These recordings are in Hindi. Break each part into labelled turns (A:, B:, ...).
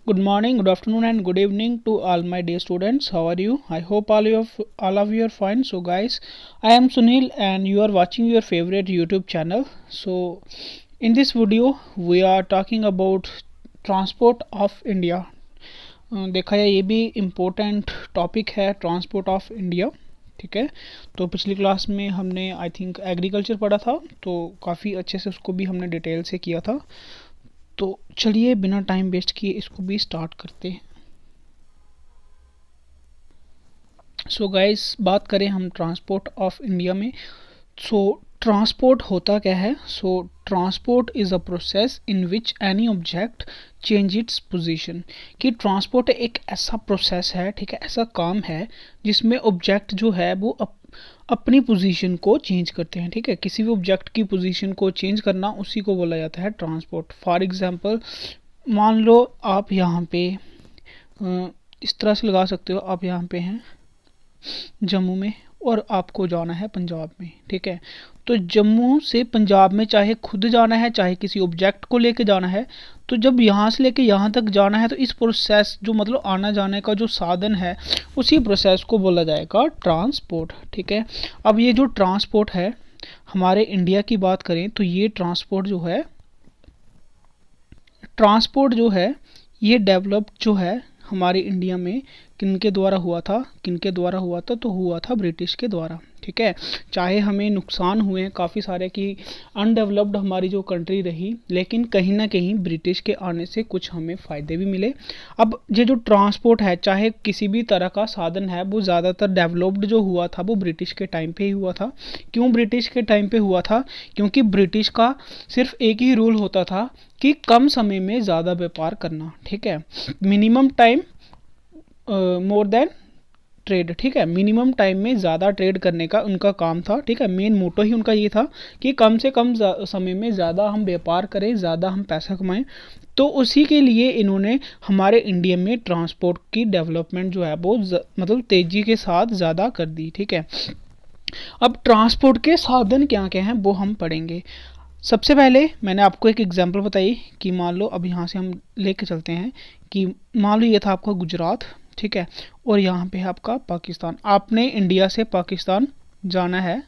A: Good morning, good afternoon, and good evening to all my dear students. How are you? I hope all of you are fine. So, guys, I am Sunil, and you are watching your favorite YouTube channel. So, in this video, we are talking about transport of India. देखा जाए ये भी इम्पोर्टेंट टॉपिक है ट्रांसपोर्ट ऑफ इंडिया. ठीक है, तो पिछली क्लास में हमने आई थिंक एग्रीकल्चर पढ़ा था, तो काफ़ी अच्छे से उसको भी हमने डिटेल से किया था. तो चलिए बिना टाइम वेस्ट किए इसको भी स्टार्ट करते हैं. सो गाइस, बात करें हम ट्रांसपोर्ट ऑफ इंडिया में. सो ट्रांसपोर्ट होता क्या है? सो transport is a process in which any object change its position. कि ट्रांसपोर्ट एक ऐसा प्रोसेस है, ठीक है, ऐसा काम है जिसमें ऑब्जेक्ट जो है वो अपनी पोजीशन को चेंज करते हैं. ठीक है, किसी भी ऑब्जेक्ट की पोजीशन को चेंज करना, उसी को बोला जाता है ट्रांसपोर्ट. फॉर एग्जांपल, मान लो आप यहाँ पे इस तरह से लगा सकते हो, आप यहाँ पे हैं जम्मू में और आपको जाना है पंजाब में. ठीक है, तो जम्मू से पंजाब में चाहे खुद जाना है चाहे किसी ऑब्जेक्ट को लेके जाना है, तो जब यहाँ से लेके यहाँ तक जाना है तो इस प्रोसेस जो मतलब आना जाने का जो साधन है, उसी प्रोसेस को बोला जाएगा ट्रांसपोर्ट. ठीक है, अब ये जो ट्रांसपोर्ट है हमारे इंडिया की बात करें तो ये ट्रांसपोर्ट जो है ये डेवलप जो है हमारे इंडिया में किनके द्वारा हुआ था तो हुआ था ब्रिटिश के द्वारा. ठीक है, चाहे हमें नुकसान हुए हैं काफ़ी सारे कि अनडेवलप्ड हमारी जो कंट्री रही, लेकिन कहीं ना कहीं ब्रिटिश के आने से कुछ हमें फ़ायदे भी मिले. अब ये जो ट्रांसपोर्ट है, चाहे किसी भी तरह का साधन है, वो ज़्यादातर डेवलप्ड जो हुआ था वो ब्रिटिश के टाइम पे ही हुआ था. क्यों ब्रिटिश के टाइम पे हुआ था? क्योंकि ब्रिटिश का सिर्फ एक ही रूल होता था कि कम समय में ज़्यादा व्यापार करना. ठीक है, minimum time more than trade. ठीक है, मिनिमम टाइम में ज़्यादा ट्रेड करने का उनका काम था. ठीक है, मेन मोटो ही उनका ये था कि कम से कम समय में ज़्यादा हम व्यापार करें, ज़्यादा हम पैसा कमाएं. तो उसी के लिए इन्होंने हमारे इंडिया में ट्रांसपोर्ट की डेवलपमेंट जो है वो मतलब तेज़ी के साथ ज़्यादा कर दी. ठीक है, अब ट्रांसपोर्ट के साधन क्या क्या हैं वो हम पढ़ेंगे. सबसे पहले मैंने आपको एक एग्जांपल बताई कि मान लो अब यहाँ से हम लेके चलते हैं कि मान लो ये था आपका गुजरात. ठीक है, और यहाँ पे है आपका पाकिस्तान. आपने इंडिया से पाकिस्तान जाना है,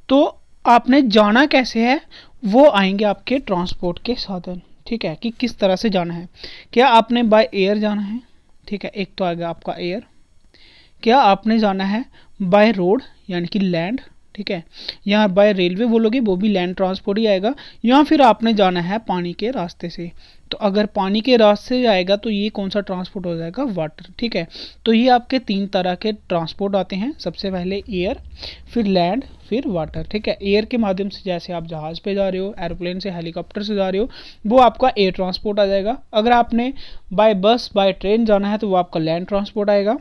A: तो आपने जाना कैसे है वो आएंगे आपके ट्रांसपोर्ट के साधन. ठीक है, कि किस तरह से जाना है. क्या आपने बाय एयर जाना है? ठीक है, एक तो आ गया आपका एयर. क्या आपने जाना है बाय रोड यानी कि लैंड? ठीक है, यहाँ बाय रेलवे बोलोगे वो भी लैंड ट्रांसपोर्ट ही आएगा. या फिर आपने जाना है पानी के रास्ते से, तो अगर पानी के रास्ते से जाएगा तो ये कौन सा ट्रांसपोर्ट हो जाएगा? वाटर. ठीक है, तो ये आपके तीन तरह के ट्रांसपोर्ट आते हैं. सबसे पहले एयर, फिर लैंड, फिर वाटर. ठीक है, एयर के माध्यम से जैसे आप जहाज़ पे जा रहे हो, एरोप्लेन से, हेलीकॉप्टर से जा रहे हो, वो आपका एयर ट्रांसपोर्ट आ जाएगा. अगर आपने बाय बस बाय ट्रेन जाना है तो वो आपका लैंड ट्रांसपोर्ट आएगा.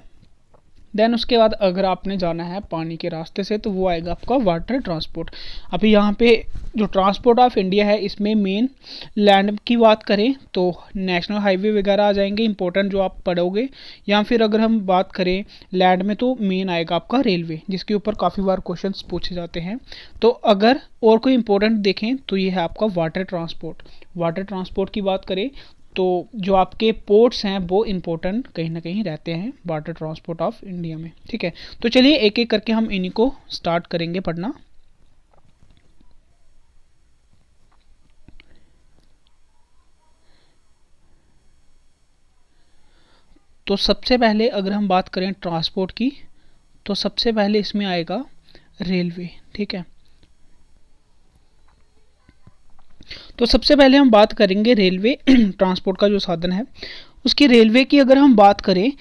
A: देन उसके बाद अगर आपने जाना है पानी के रास्ते से तो वो आएगा आपका वाटर ट्रांसपोर्ट. अभी यहाँ पे जो ट्रांसपोर्ट ऑफ इंडिया है इसमें मेन लैंड की बात करें तो नेशनल हाईवे वगैरह आ जाएंगे इंपॉर्टेंट जो आप पढ़ोगे. या फिर अगर हम बात करें लैंड में तो मेन आएगा आपका रेलवे, जिसके ऊपर काफ़ी बार क्वेश्चंस पूछे जाते हैं. तो अगर और कोई इंपॉर्टेंट देखें तो ये है आपका वाटर ट्रांसपोर्ट. वाटर ट्रांसपोर्ट की बात करें तो जो आपके पोर्ट्स हैं वो इम्पोर्टेंट कहीं ना कहीं रहते हैं वाटर ट्रांसपोर्ट ऑफ इंडिया में. ठीक है, तो चलिए एक एक करके हम इन्हीं को स्टार्ट करेंगे पढ़ना. तो सबसे पहले अगर हम बात करें ट्रांसपोर्ट की तो सबसे पहले इसमें आएगा रेलवे. ठीक है, तो सबसे पहले हम बात करेंगे रेलवे ट्रांसपोर्ट का जो साधन है उसकी. रेलवे की अगर हम बात करें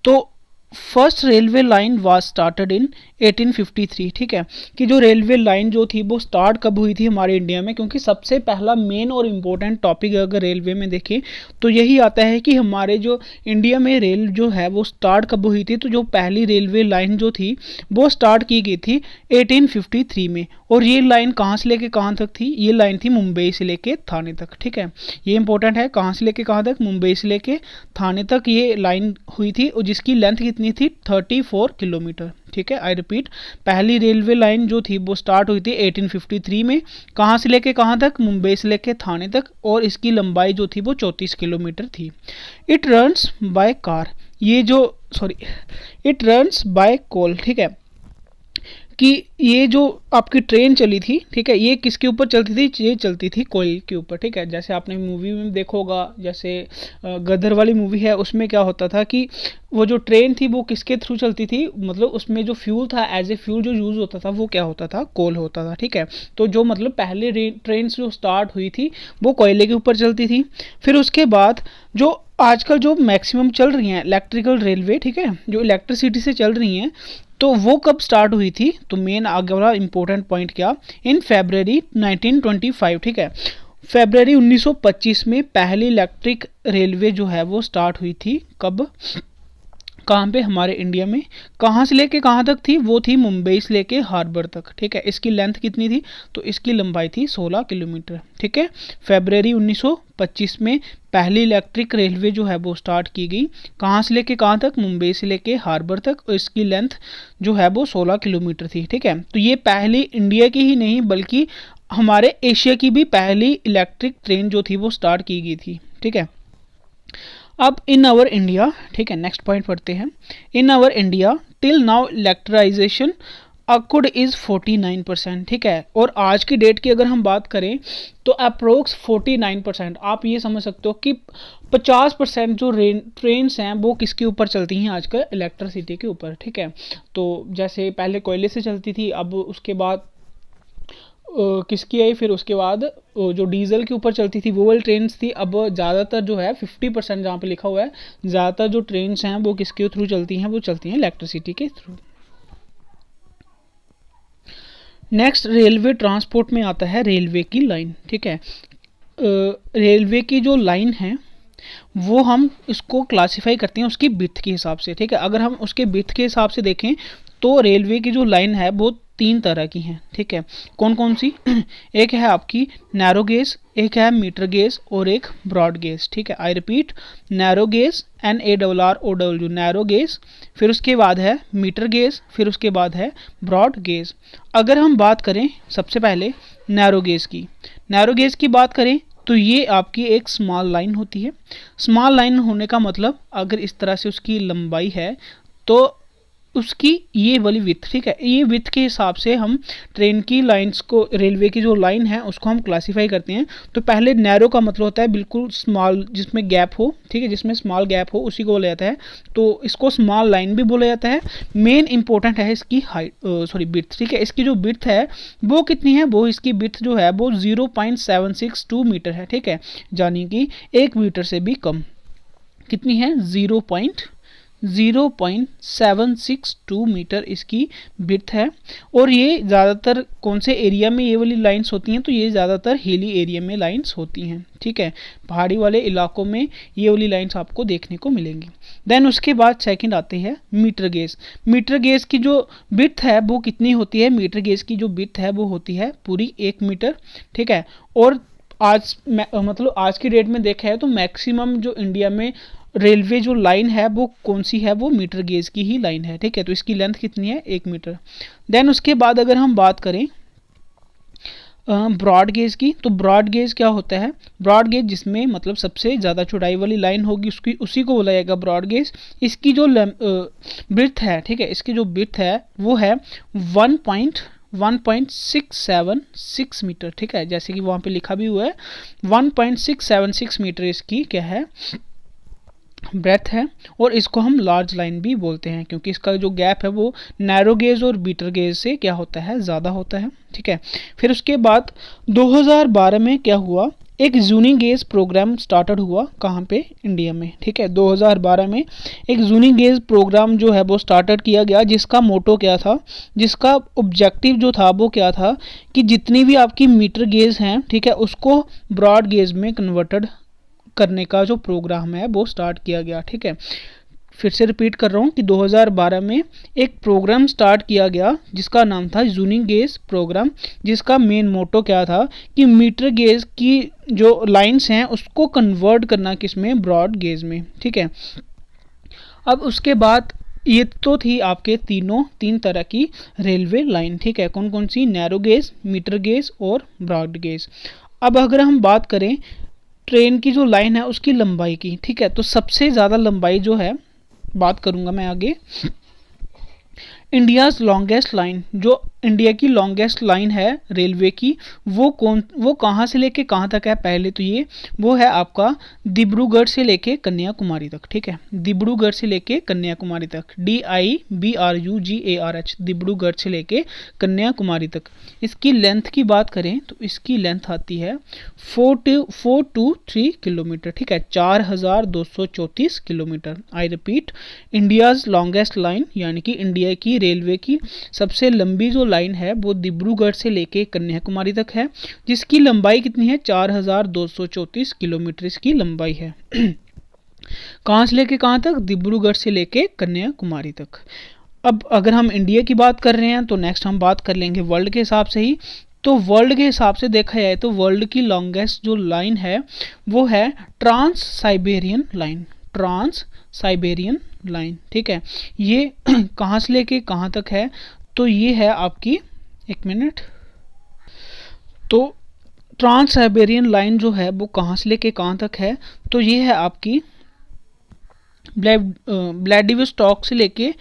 A: तो first railway line was started in 1853. ठीक है, कि जो रेलवे लाइन जो थी वो स्टार्ट कब हुई थी हमारे इंडिया में, क्योंकि सबसे पहला मेन और इम्पोर्टेंट टॉपिक अगर रेलवे में देखें तो यही आता है कि हमारे जो इंडिया में रेल जो है वो स्टार्ट कब हुई थी. तो जो पहली रेलवे लाइन जो थी वो स्टार्ट की गई थी 1853 में. और ये लाइन कहाँ से लेके कहाँ तक थी? ये लाइन थी मुंबई से लेके थाने तक. ठीक है, ये इंपॉर्टेंट है, कहाँ से लेके कहाँ तक? मुंबई से लेके थाने तक ये लाइन हुई थी. और जिसकी लेंथ कितनी थी, 34 किलोमीटर। ठीक है, आई रिपीट, पहली रेलवे लाइन जो थी वो स्टार्ट हुई थी 1853 में। कहाँ से लेके कहाँ तक, मुंबई से लेके थाने तक, और इसकी लंबाई जो थी वो 34 किलोमीटर थी। इट रन्स बाय कार, ये जो सॉरी इट रन्स बाय कोल। ठीक है, कि ये जो आपकी ट्रेन चली थी, ठीक है, ये किसके ऊपर चलती थी, ये चलती थी कोयल के ऊपर। ठीक है, जैसे आपने मूवी में देखा होगा, जैसे गदर वाली मूवी है, उसमें क्या होता था कि वो जो ट्रेन थी वो किसके थ्रू चलती थी, मतलब उसमें जो फ्यूल था, एज ए फ्यूल जो यूज़ होता था वो क्या होता था, कोल होता था। ठीक है, तो जो मतलब पहले ट्रेन जो स्टार्ट हुई थी वो कोयले के ऊपर चलती थी। फिर उसके बाद जो आजकल जो मैक्सिमम चल रही हैं इलेक्ट्रिकल रेलवे, ठीक है, जो इलेक्ट्रिसिटी से चल रही हैं, तो वो कब स्टार्ट हुई थी, तो मेन आगे वाला इंपॉर्टेंट पॉइंट क्या, इन फरवरी 1925। ठीक है, फरवरी 1925 में पहली इलेक्ट्रिक रेलवे जो है वो स्टार्ट हुई थी। कब, कहाँ पे, हमारे इंडिया में। कहाँ से लेके कहाँ तक थी, वो थी मुंबई से लेके हार्बर तक। ठीक है, इसकी लेंथ कितनी थी, तो इसकी लंबाई थी 16 किलोमीटर। ठीक है, फरवरी 1925 में पहली इलेक्ट्रिक रेलवे जो है वो स्टार्ट की गई। कहाँ से लेके कहाँ तक, मुंबई से लेके हार्बर तक, और इसकी लेंथ जो है वो 16 किलोमीटर थी। ठीक है, तो ये पहली इंडिया की ही नहीं बल्कि हमारे एशिया की भी पहली इलेक्ट्रिक ट्रेन जो थी वो स्टार्ट की गई थी। ठीक है, अब इन आवर इंडिया, ठीक है, नेक्स्ट पॉइंट पढ़ते हैं। In our India till now electrification accrued is 49%। ठीक है, और आज की डेट की अगर हम बात करें तो अप्रोक्स 49%, आप ये समझ सकते हो कि 50% जो ट्रेन्स हैं वो किसके ऊपर चलती हैं आजकल, इलेक्ट्रिसिटी के ऊपर। ठीक है, तो जैसे पहले कोयले से चलती थी, अब उसके बाद किसकी आई, फिर उसके बाद जो डीजल के ऊपर चलती थी वो वाली ट्रेन्स थी। अब ज़्यादातर जो है 50% जहाँ पे लिखा हुआ है, ज़्यादातर जो ट्रेन्स हैं वो किसके थ्रू चलती हैं, वो चलती हैं इलेक्ट्रिसिटी के थ्रू। नेक्स्ट रेलवे ट्रांसपोर्ट में आता है रेलवे की लाइन। ठीक है, रेलवे की जो लाइन है वो हम इसको क्लासिफाई करते हैं उसकी विड्थ के हिसाब से। ठीक है, अगर हम उसके विड्थ के हिसाब से देखें तो रेलवे की जो लाइन है वो 3 तरह की हैं। ठीक है, कौन कौन सी, एक है आपकी नैरो गेज, एक है मीटर गेज, और एक ब्रॉड गेज। ठीक है, I repeat, narrow gauge, NARROW, narrow gauge, फिर उसके बाद है मीटर गेज, फिर उसके बाद है ब्रॉड गेज। अगर हम बात करें सबसे पहले नैरो गेज की, नैरो गेज की बात करें तो ये आपकी एक स्मॉल लाइन होती है। स्मॉल लाइन होने का मतलब अगर इस तरह से उसकी लंबाई है तो उसकी ये वाली विड्थ, ठीक है, ये विड्थ के हिसाब से हम ट्रेन की लाइंस को, रेलवे की जो लाइन है उसको हम क्लासीफाई करते हैं। तो पहले नैरो का मतलब होता है बिल्कुल स्मॉल, जिसमें गैप हो। ठीक है, जिसमें स्मॉल गैप हो उसी को बोला जाता है, तो इसको स्मॉल लाइन भी बोला जाता है। मेन इंपॉर्टेंट है इसकी हाइट, सॉरी विड्थ। ठीक है, इसकी जो विड्थ है वो कितनी है, वो इसकी विड्थ जो है वो 0.762 मीटर है। ठीक है, यानी कि 1 मीटर से भी कम। कितनी है, 0.762 मीटर इसकी विड्थ है। और ये ज़्यादातर कौन से एरिया में ये वाली लाइंस होती हैं, तो ये ज़्यादातर हिली एरिया में लाइंस होती हैं। ठीक है, पहाड़ी वाले इलाकों में ये वाली लाइंस आपको देखने को मिलेंगी। देन उसके बाद सेकंड आते हैं मीटर गेज। मीटर गेज की जो विड्थ है वो कितनी होती है, मीटर गेज की जो विड्थ है वो होती है पूरी 1 मीटर। ठीक है, और आज मतलब आज की डेट में देखा है तो मैक्सिमम जो इंडिया में रेलवे जो लाइन है वो कौन सी है, वो मीटर गेज की ही लाइन है। ठीक है, तो इसकी लेंथ कितनी है, 1 मीटर। देन उसके बाद अगर हम बात करें ब्रॉड गेज की, तो ब्रॉड गेज क्या होता है, ब्रॉड गेज जिसमें मतलब सबसे ज़्यादा चौड़ाई वाली लाइन होगी उसकी, उसी को बोला जाएगा ब्रॉड गेज। इसकी जो ब्रिथ है, ठीक है, इसकी जो ब्रिथ है वो है 1.676 मीटर। ठीक है, जैसे कि वहाँ पे लिखा भी हुआ है 1.676 मीटर इसकी क्या है, ब्रेथ है। और इसको हम लार्ज लाइन भी बोलते हैं क्योंकि इसका जो गैप है वो नैरो गेज और बीटर गेज से क्या होता है, ज़्यादा होता है। ठीक है, फिर उसके बाद 2012 में क्या हुआ, एक जूनिंग गेज प्रोग्राम स्टार्टेड हुआ, कहाँ पे, इंडिया में। ठीक है, 2012 में एक जूनिंग गेज प्रोग्राम जो है वो स्टार्टेड किया गया, जिसका मोटो क्या था, जिसका ऑब्जेक्टिव जो था वो क्या था कि जितनी भी आपकी मीटर गेज हैं, ठीक है, उसको ब्रॉड गेज में कन्वर्टेड करने का जो प्रोग्राम है वो स्टार्ट किया गया। ठीक है, फिर से रिपीट कर रहा हूँ कि 2012 में एक प्रोग्राम स्टार्ट किया गया जिसका नाम था जूनिंग गेज प्रोग्राम, जिसका मेन मोटो क्या था कि मीटर गेज की जो लाइंस हैं उसको कन्वर्ट करना किस में, ब्रॉड गेज में। ठीक है, अब उसके बाद ये तो थी आपके तीन तरह की रेलवे लाइन, ठीक है। कौन कौन सी? नैरो गेज, मीटर गेज और ब्रॉड गेज। अब अगर हम बात करें ट्रेन की जो लाइन है उसकी लंबाई की, ठीक है, तो सबसे ज़्यादा लंबाई जो है, बात करूँगा मैं आगे, इंडियाज़ लॉन्गेस्ट लाइन, जो इंडिया की लॉन्गेस्ट लाइन है रेलवे की, वो कहाँ से लेके कहाँ तक है? पहले तो वो है आपका डिब्रूगढ़ से लेके कन्याकुमारी तक, ठीक है। डिब्रूगढ़ से लेके कन्याकुमारी तक, DIBRUGARH, डिब्रूगढ़ से लेके कन्याकुमारी तक। इसकी लेंथ की बात करें तो इसकी लेंथ आती है 423 किलोमीटर, ठीक है, 4234 kilometre. I repeat, India's longest line यानी कि इंडिया की रेलवे की सबसे लंबी जो लाइन है वो डिब्रूगढ़ से लेके कन्याकुमारी तक है, जिसकी लंबाई कितनी है? 4234 किलोमीटर इसकी लंबाई है। कहाँ से लेके कहाँ तक? डिब्रूगढ़ से लेके कन्याकुमारी तक। अब अगर हम इंडिया की बात कर रहे हैं तो नेक्स्ट हम बात कर लेंगे वर्ल्ड के हिसाब से ही। तो वर्ल्ड के हिसाब से देखा जाए तो वर्ल्ड की लॉन्गेस्ट जो लाइन है वो है trans Siberian line, trans Siberian line, ठीक है। ये कहाँ से लेके कहाँ तक है? तो ये है आपकी, एक मिनट, तो ट्रांस साइबेरियन लाइन जो है वो कहाँ से लेके कहाँ तक है? तो ये है आपकी व्लादिवोस्टॉक से लेके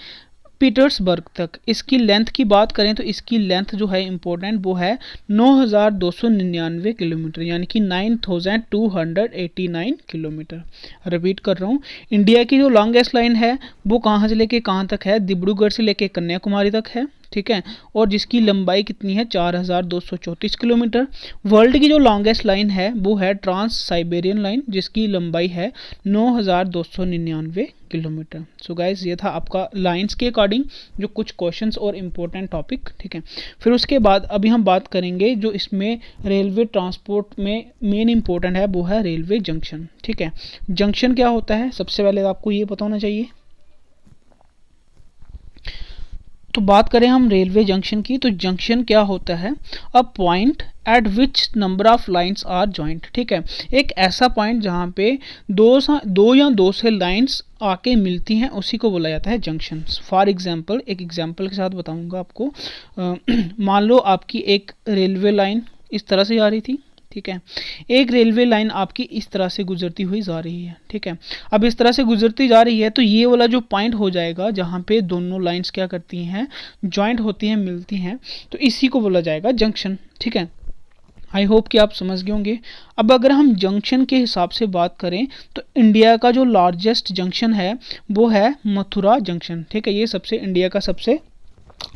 A: पीटर्सबर्ग तक। इसकी लेंथ की बात करें तो इसकी लेंथ जो है इम्पोर्टेंट, वो है 9299 किलोमीटर, यानी कि 9289 किलोमीटर। रिपीट कर रहा हूँ, इंडिया की जो लॉन्गेस्ट लाइन है वो कहाँ से लेके कहाँ तक है? डिब्रूगढ़ से लेके कन्याकुमारी तक है, ठीक है, और जिसकी लंबाई कितनी है? 4234 किलोमीटर। वर्ल्ड की जो लॉन्गेस्ट लाइन है वो है ट्रांस साइबेरियन लाइन, जिसकी लंबाई है 9299 किलोमीटर। सो गाइज, ये था आपका लाइंस के अकॉर्डिंग जो कुछ क्वेश्चंस और इम्पोर्टेंट टॉपिक, ठीक है। फिर उसके बाद अभी हम बात करेंगे जो इसमें रेलवे ट्रांसपोर्ट में मेन इंपॉर्टेंट है, वो है रेलवे जंक्शन, ठीक है। जंक्शन क्या होता है? सबसे पहले आपको ये पता होना चाहिए। तो बात करें हम रेलवे जंक्शन की, तो जंक्शन क्या होता है? A point at which number of lines are joint, ठीक है, एक ऐसा पॉइंट जहाँ पे दो या दो से लाइंस आके मिलती हैं, उसी को बोला जाता है जंक्शन। फॉर एग्जांपल, एक एग्जांपल के साथ बताऊंगा आपको। मान लो आपकी एक रेलवे लाइन इस तरह से जा रही थी, ठीक है, एक रेलवे लाइन आपकी इस तरह से गुजरती हुई जा रही है, ठीक है। अब इस तरह से गुजरती जा रही है तो ये वाला जो पॉइंट हो जाएगा जहाँ पे दोनों लाइंस क्या करती हैं? जॉइंट होती हैं, मिलती हैं, तो इसी को बोला जाएगा जंक्शन, ठीक है। आई होप कि आप समझ गए होंगे। अब अगर हम जंक्शन के हिसाब से बात करें तो इंडिया का जो लार्जेस्ट जंक्शन है वो है मथुरा जंक्शन, ठीक है, ये सबसे इंडिया का सबसे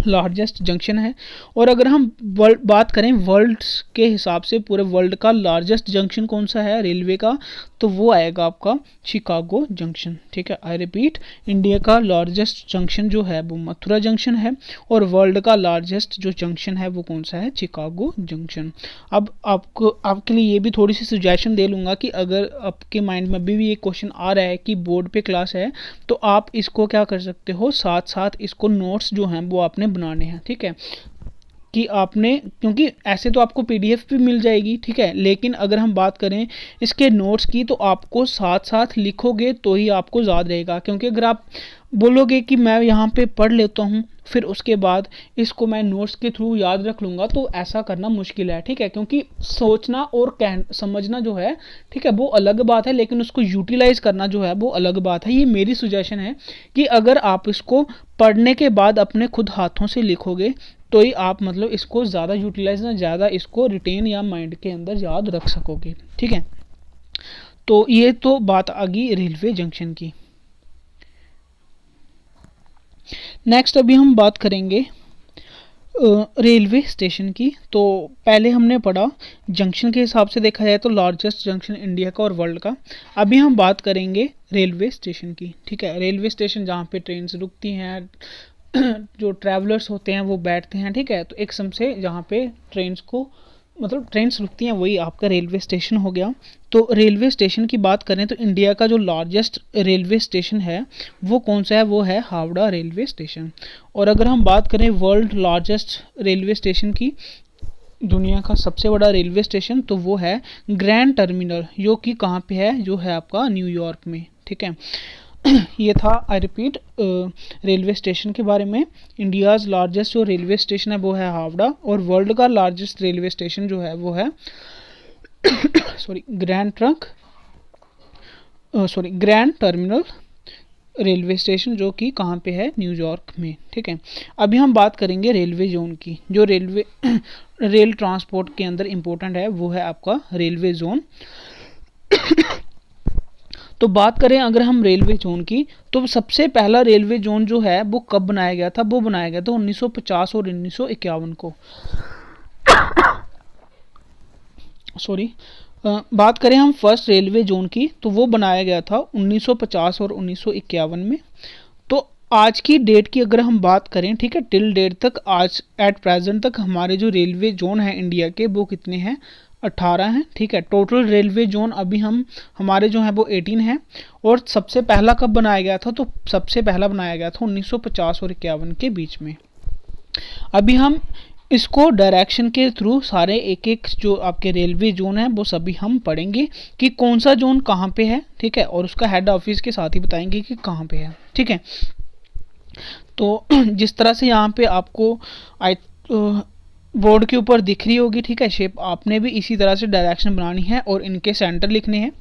A: लार्जेस्ट जंक्शन है। और अगर हम बात करें वर्ल्ड के हिसाब से पूरे वर्ल्ड का लार्जेस्ट जंक्शन कौन सा है रेलवे का, तो वो आएगा आपका शिकागो जंक्शन, ठीक है। आई रिपीट, इंडिया का लार्जेस्ट जंक्शन जो है वो मथुरा जंक्शन है और वर्ल्ड का लार्जेस्ट जो जंक्शन है वो कौन सा है? Chicago junction. अब आपके लिए ये भी थोड़ी सी सजेशन दे लूँगा कि अगर आपके माइंड में अभी भी ये क्वेश्चन आ रहा है कि बोर्ड पे क्लास है, तो आप इसको क्या कर सकते हो, साथ साथ इसको नोट्स जो हैं वो आपने बनाने हैं, ठीक है, कि आपने, क्योंकि ऐसे तो आपको पीडीएफ भी मिल जाएगी, ठीक है, लेकिन अगर हम बात करें इसके नोट्स की तो आपको साथ साथ लिखोगे तो ही आपको याद रहेगा। क्योंकि अगर आप बोलोगे कि मैं यहाँ पे पढ़ लेता हूँ फिर उसके बाद इसको मैं नोट्स के थ्रू याद रख लूँगा, तो ऐसा करना मुश्किल है, ठीक है, क्योंकि सोचना और समझना जो है, ठीक है, वो अलग बात है, लेकिन उसको यूटिलाइज करना जो है वो अलग बात है। ये मेरी सजेशन है कि अगर आप इसको पढ़ने के बाद अपने खुद हाथों से लिखोगे तो ही आप मतलब इसको ज़्यादा यूटिलाइज ना ज़्यादा इसको रिटेन या माइंड के अंदर याद रख सकोगे, ठीक है। तो ये तो बात आ गई रेलवे जंक्शन की। नेक्स्ट अभी हम बात करेंगे रेलवे स्टेशन की। तो पहले हमने पढ़ा जंक्शन के हिसाब से देखा जाए तो लार्जेस्ट जंक्शन इंडिया का और वर्ल्ड का। अभी हम बात करेंगे रेलवे स्टेशन की, ठीक है, रेलवे स्टेशन जहाँ पे ट्रेन रुकती हैं, जो ट्रैवलर्स होते हैं वो बैठते हैं, ठीक है, तो एक सम से जहाँ पे ट्रेन्स रुकती हैं वही आपका रेलवे स्टेशन हो गया। तो रेलवे स्टेशन की बात करें तो इंडिया का जो लार्जेस्ट रेलवे स्टेशन है वो कौन सा है? वो है हावड़ा रेलवे स्टेशन। और अगर हम बात करें वर्ल्ड लार्जेस्ट रेलवे स्टेशन की, दुनिया का सबसे बड़ा रेलवे स्टेशन, तो वो है ग्रैंड टर्मिनल, जो कि कहाँ पे है? जो है आपका न्यूयॉर्क में, ठीक है। ये था आई रिपीट रेलवे स्टेशन के बारे में। इंडियाज़ लार्जेस्ट जो रेलवे स्टेशन है वो है हावड़ा, और वर्ल्ड का लार्जेस्ट रेलवे स्टेशन जो है वो है ग्रैंड टर्मिनल रेलवे स्टेशन, जो कि कहाँ पे है, न्यूयॉर्क में। ठीक है, अभी हम बात करेंगे रेलवे जोन की। जो रेलवे रेल ट्रांसपोर्ट के अंदर इम्पोर्टेंट है वो है आपका रेलवे जोन। तो बात करें अगर हम रेलवे जोन की, तो सबसे पहला रेलवे जोन जो है वो कब बनाया गया था? वो बनाया गया था 1950 और 1951 को। सॉरी, बात करें हम फर्स्ट रेलवे जोन की, तो वो बनाया गया था 1950 और 1951 में। तो आज की डेट की अगर हम बात करें, ठीक है, टिल डेट तक, आज एट प्रेजेंट तक हमारे जो रेलवे जोन है इंडिया के वो कितने हैं? 18 हैं। ठीक है, टोटल रेलवे जोन अभी हमारे जो है वो 18 है। और सबसे पहला कब बनाया गया था? तो सबसे पहला बनाया गया था 1950 और 51 के बीच में। अभी हम इसको डायरेक्शन के थ्रू सारे एक एक जो आपके रेलवे जोन है वो सभी हम पढ़ेंगे कि कौन सा जोन कहाँ पे है। ठीक है, और उसका हेड ऑफिस के साथ ही बताएंगे कि कहाँ पे है। ठीक है, तो जिस तरह से यहाँ पे आपको बोर्ड के ऊपर दिख रही होगी, ठीक है, शेप, आपने भी इसी तरह से डायरेक्शन बनानी है और इनके सेंटर लिखने हैं।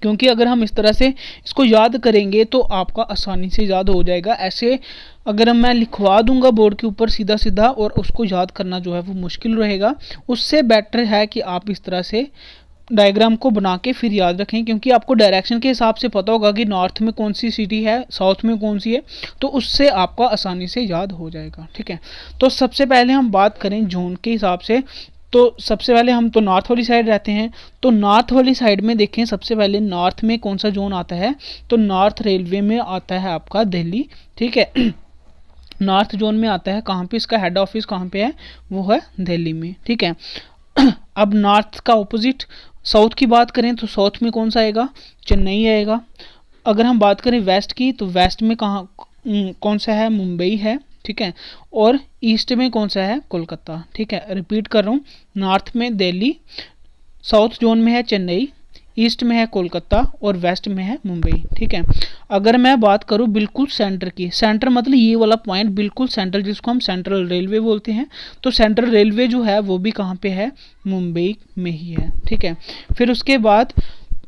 A: क्योंकि अगर हम इस तरह से इसको याद करेंगे तो आपका आसानी से याद हो जाएगा। ऐसे अगर मैं लिखवा दूंगा बोर्ड के ऊपर सीधा सीधा और उसको याद करना जो है वो मुश्किल रहेगा। उससे बेटर है कि आप इस तरह से डायग्राम को बना के फिर याद रखें, क्योंकि आपको डायरेक्शन के हिसाब से पता होगा कि नॉर्थ में कौन सी सिटी है, साउथ में कौन सी है, तो उससे आपका आसानी से याद हो जाएगा। ठीक है, तो सबसे पहले हम बात करें जोन के हिसाब से, तो सबसे पहले हम तो नॉर्थ वाली साइड रहते हैं, तो नॉर्थ वाली साइड में देखें सबसे पहले नॉर्थ में कौन सा जोन आता है? तो नॉर्थ रेलवे में आता है आपका दिल्ली। ठीक है, नॉर्थ जोन में आता है, कहाँ पे इसका हेड ऑफिस कहाँ पे है? वो है दिल्ली में। ठीक है, अब नॉर्थ का ऑपोजिट साउथ की बात करें तो साउथ में कौन सा आएगा? चेन्नई आएगा। अगर हम बात करें वेस्ट की, तो वेस्ट में कहाँ कौन सा है? मुंबई है। ठीक है, और ईस्ट में कौन सा है? कोलकाता। ठीक है, रिपीट कर रहा हूँ, नॉर्थ में दिल्ली, साउथ जोन में है चेन्नई, ईस्ट में है कोलकाता और वेस्ट में है मुंबई। ठीक है, अगर मैं बात करूँ बिल्कुल सेंटर की, सेंटर मतलब ये वाला पॉइंट बिल्कुल सेंट्रल, जिसको हम सेंट्रल रेलवे बोलते हैं, तो सेंट्रल रेलवे जो है वो भी कहाँ पे है? मुंबई में ही है। ठीक है, फिर उसके बाद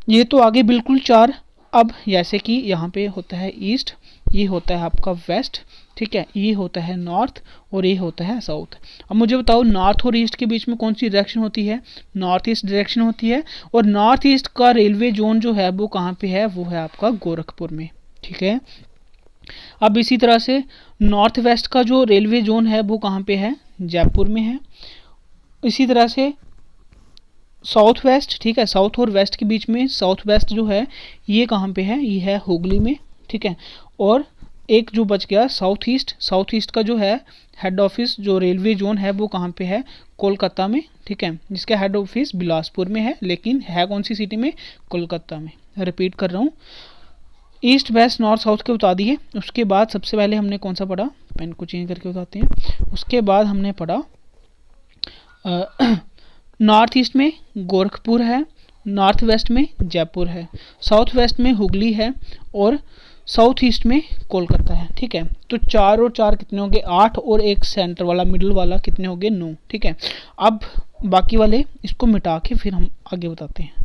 A: ये तो आगे बिल्कुल चार। अब जैसे कि यहाँ पे होता है ईस्ट, ये होता है आपका वेस्ट, ठीक है, ये होता है नॉर्थ और ये होता है साउथ। अब मुझे बताओ नॉर्थ और ईस्ट के बीच में कौन सी डायरेक्शन होती है? नॉर्थ ईस्ट डायरेक्शन होती है। और नॉर्थ ईस्ट का रेलवे जोन जो है वो कहाँ पे है? वो है आपका गोरखपुर में। ठीक है, अब इसी तरह से नॉर्थ वेस्ट का जो रेलवे जोन है वो कहाँ पे है? जयपुर में है। इसी तरह से साउथ वेस्ट, ठीक है, साउथ और वेस्ट के बीच में साउथ वेस्ट जो है ये कहाँ पे है? ये है हुगली में। ठीक है, और एक जो बच गया साउथ ईस्ट, साउथ ईस्ट का जो है हेड ऑफिस जो रेलवे जोन है वो कहाँ पे है? कोलकाता में। ठीक है, जिसका हेड ऑफिस बिलासपुर में है, लेकिन है कौन सी सिटी में? कोलकाता में। रिपीट कर रहा हूँ, ईस्ट वेस्ट नॉर्थ साउथ के बता दिए। उसके बाद सबसे पहले हमने कौन सा पढ़ा? पेन को चेंज करके बताते हैं। उसके बाद हमने पढ़ा नॉर्थ ईस्ट में गोरखपुर है, नॉर्थ वेस्ट में जयपुर है, साउथ वेस्ट में हुगली है और साउथ ईस्ट में कोलकाता है। ठीक है, तो 4 और 4 कितने हो गए? 8, और एक सेंटर वाला मिडिल वाला कितने हो गए? 9। ठीक है, अब बाकी वाले इसको मिटा के फिर हम आगे बताते हैं।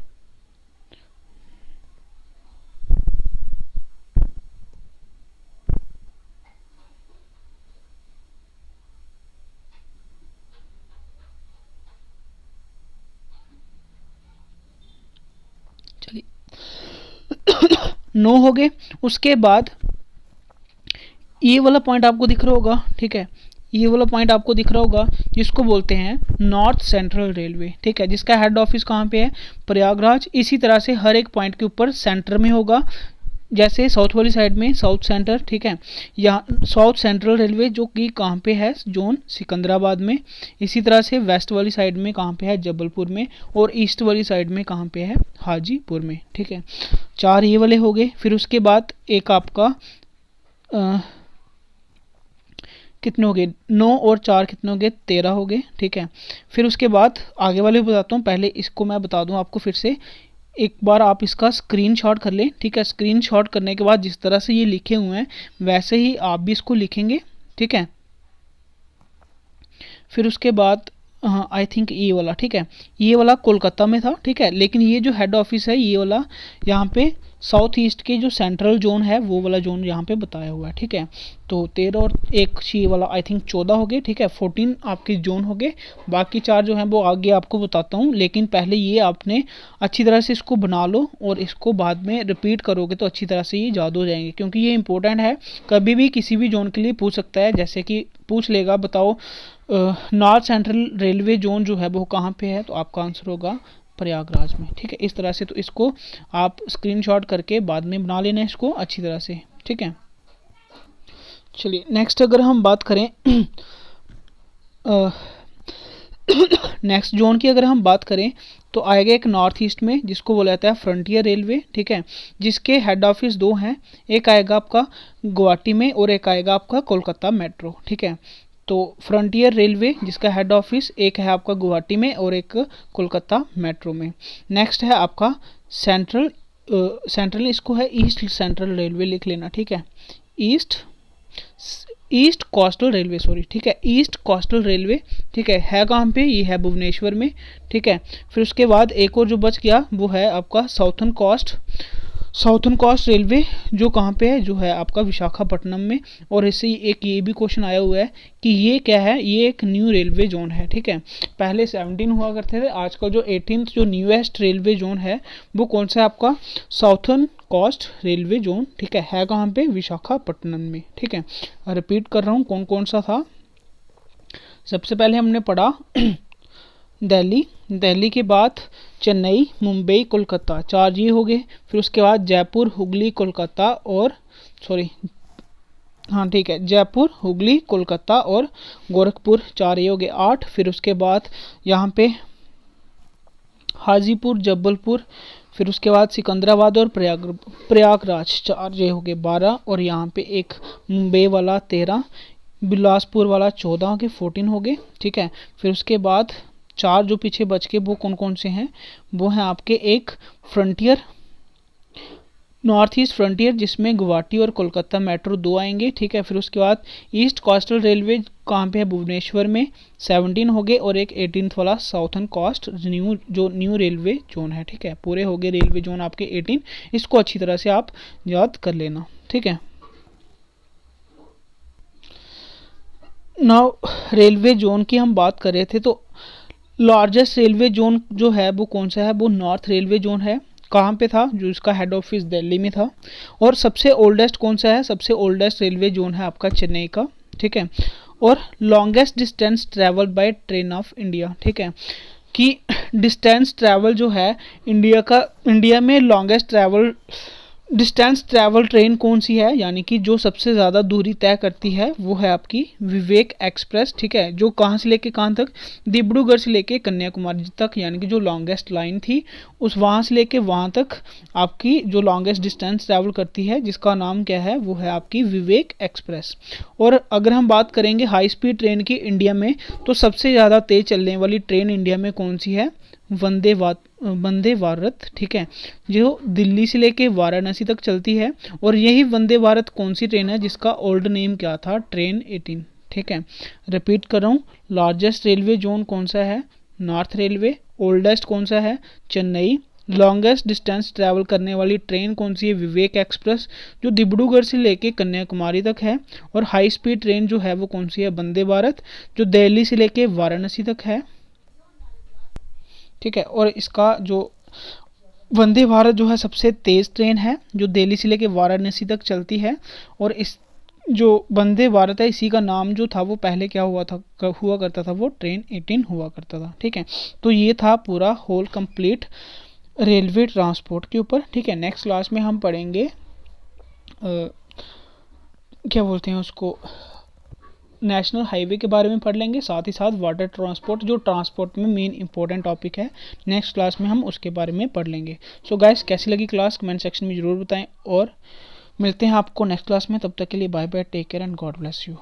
A: चलिए 9 हो गए। उसके बाद ये वाला पॉइंट आपको दिख रहा होगा, ठीक है, ये वाला पॉइंट आपको दिख रहा होगा जिसको बोलते हैं नॉर्थ सेंट्रल रेलवे। ठीक है, जिसका हेड ऑफिस कहाँ पे है? प्रयागराज। इसी तरह से हर एक पॉइंट के ऊपर सेंटर में होगा, जैसे साउथ वाली साइड में साउथ सेंटर। ठीक है, यहाँ साउथ सेंट्रल रेलवे जो कि कहाँ पे है? जोन सिकंदराबाद में। इसी तरह से वेस्ट वाली साइड में कहाँ पे है? जबलपुर में। और ईस्ट वाली साइड में कहाँ पे है? हाजीपुर में। ठीक है, 4 ये वाले हो गए। फिर उसके बाद एक आपका कितने हो गए? 9 और 4 कितने हो गए? 13 हो गए। ठीक है, फिर उसके बाद आगे वाले बताता हूँ, पहले इसको मैं बता दूँ आपको फिर से। एक बार आप इसका स्क्रीनशॉट कर लें, ठीक है। स्क्रीनशॉट करने के बाद जिस तरह से ये लिखे हुए हैं वैसे ही आप भी इसको लिखेंगे, ठीक है। फिर उसके बाद हाँ आई थिंक ये वाला, ठीक है, ये वाला कोलकाता में था, ठीक है, लेकिन ये जो हेड ऑफिस है ये वाला यहाँ पे साउथ ईस्ट के जो सेंट्रल जोन है वो वाला जोन यहाँ पे बताया हुआ है, ठीक है। तो 13 और 1 ये वाला आई थिंक 14 हो गए, ठीक है। 14 आपके जोन हो गए, बाकी 4 जो हैं वो आगे आपको बताता हूँ, लेकिन पहले ये आपने अच्छी तरह से इसको बना लो और इसको बाद में रिपीट करोगे तो अच्छी तरह से ये याद हो जाएंगे, क्योंकि ये इंपॉर्टेंट है। कभी भी किसी भी जोन के लिए पूछ सकता है, जैसे कि पूछ लेगा बताओ नॉर्थ सेंट्रल रेलवे जोन जो है वो कहाँ पे है, तो आपका आंसर होगा प्रयागराज में, ठीक है। इस तरह से तो इसको आप स्क्रीनशॉट करके बाद में बना लेना इसको अच्छी तरह से, ठीक है। चलिए नेक्स्ट अगर हम बात करें नेक्स्ट जोन की अगर हम बात करें तो आएगा एक नॉर्थ ईस्ट में जिसको बोला जाता है फ्रंटियर रेलवे, ठीक है, जिसके हेड ऑफिस 2 हैं, एक आएगा आपका गुवाहाटी में और एक आएगा आपका कोलकाता मेट्रो, ठीक है। तो फ्रंटियर रेलवे जिसका हेड ऑफिस एक है आपका गुवाहाटी में और एक कोलकाता मेट्रो में। नेक्स्ट है आपका सेंट्रल इसको है ईस्ट सेंट्रल रेलवे लिख लेना, ठीक है, ईस्ट कोस्टल रेलवे, सॉरी, ठीक है, ईस्ट कोस्टल रेलवे, ठीक है कहाँ पे, ये है भुवनेश्वर में, ठीक है। फिर उसके बाद एक और जो बच गया वो है आपका साउथर्न कोस्ट रेलवे जो कहाँ पे है, जो है आपका विशाखापट्टनम में। और इससे एक ये भी क्वेश्चन आया हुआ है कि ये क्या है, ये एक न्यू रेलवे जोन है, ठीक है। पहले 17 हुआ करते थे, आजकल जो 18th जो न्यूएस्ट रेलवे जोन है वो कौन सा है आपका साउथर्न कोस्ट रेलवे जोन, ठीक है कहाँ पे, विशाखापट्टनम में, ठीक है। रिपीट कर रहा हूँ कौन कौन सा था। सबसे पहले हमने पढ़ा दिल्ली के बाद चेन्नई, मुंबई, कोलकाता, 4 ये हो गए। फिर उसके बाद जयपुर, हुगली, कोलकाता और ठीक है, जयपुर, हुगली, कोलकाता और गोरखपुर, 4 ये हो गए, 8। फिर उसके बाद यहाँ पे हाजीपुर, जबलपुर, फिर उसके बाद सिकंदराबाद और प्रयागराज, 4 ये हो गए, 12। और यहाँ पे एक मुंबई वाला 13, बिलासपुर वाला 14 के 14 हो गए, ठीक है। फिर उसके बाद 4 जो पीछे बच के वो कौन कौन से हैं, वो हैं आपके एक फ्रंटियर, नॉर्थ ईस्ट फ्रंटियर जिसमें गुवाहाटी और कोलकाता मेट्रो 2 आएंगे, ठीक है। फिर उसके बाद ईस्ट कोस्टल रेलवे कहाँ पे है, भुवनेश्वर में, 17 हो गए। और एक 18th वाला southern coast new railway zone है, ठीक है। पूरे हो गए रेलवे जोन आपके 18, इसको अच्छी तरह से आप याद कर लेना, ठीक है। नाउ रेलवे जोन की हम बात कर रहे थे, तो लार्जेस्ट रेलवे जोन जो है वो कौन सा है, वो नॉर्थ रेलवे जोन है। कहाँ पे था, जो इसका हेड ऑफिस दिल्ली में था। और सबसे ओल्डेस्ट कौन सा है, सबसे ओल्डेस्ट रेलवे जोन है आपका चेन्नई का, ठीक है। और longest distance travel by train of India, ठीक है, कि डिस्टेंस ट्रैवल जो है इंडिया में लॉन्गेस्ट डिस्टेंस ट्रैवल ट्रेन कौन सी है, यानी कि जो सबसे ज़्यादा दूरी तय करती है वो है आपकी विवेक एक्सप्रेस, ठीक है, जो कहाँ से लेके कहाँ तक, डिब्रूगढ़ से लेके कन्याकुमारी तक, यानी कि जो लॉन्गेस्ट लाइन थी उस वहाँ से लेके वहाँ तक आपकी जो लॉन्गेस्ट डिस्टेंस ट्रैवल करती है, जिसका नाम क्या है, वो है आपकी विवेक एक्सप्रेस। और अगर हम बात करेंगे हाई स्पीड ट्रेन की इंडिया में, तो सबसे ज़्यादा तेज़ चलने वाली ट्रेन इंडिया में कौन सी है, वंदे भारत, ठीक है, जो दिल्ली से लेके वाराणसी तक चलती है। और यही वंदे भारत कौन सी ट्रेन है जिसका ओल्ड नेम क्या था, ट्रेन 18, ठीक है। रिपीट कर रहा हूँ, लार्जेस्ट रेलवे जोन कौन सा है, नॉर्थ रेलवे, ओल्डेस्ट कौन सा है, चेन्नई, लॉन्गेस्ट डिस्टेंस ट्रैवल करने वाली ट्रेन कौन सी है, विवेक एक्सप्रेस, जो डिब्रूगढ़ से लेके कन्याकुमारी तक है। और हाई स्पीड ट्रेन जो है वो कौन सी है, वंदे भारत, जो दिल्ली से लेके वाराणसी तक है, ठीक है। और इसका जो वंदे भारत जो है सबसे तेज़ ट्रेन है जो दिल्ली से लेके वाराणसी तक चलती है। और इस जो वंदे भारत है इसी का नाम जो था वो पहले क्या हुआ करता था, वो ट्रेन 18 हुआ करता था, ठीक है। तो ये था पूरा होल कंप्लीट रेलवे ट्रांसपोर्ट के ऊपर, ठीक है। नेक्स्ट क्लास में हम पढ़ेंगे क्या बोलते हैं उसको, नेशनल हाईवे के बारे में पढ़ लेंगे, साथ ही साथ वाटर ट्रांसपोर्ट जो ट्रांसपोर्ट में मेन इंपॉर्टेंट टॉपिक है, नेक्स्ट क्लास में हम उसके बारे में पढ़ लेंगे। सो गाइस कैसी लगी क्लास कमेंट सेक्शन में ज़रूर बताएं और मिलते हैं आपको नेक्स्ट क्लास में। तब तक के लिए bye bye, take care and God bless you.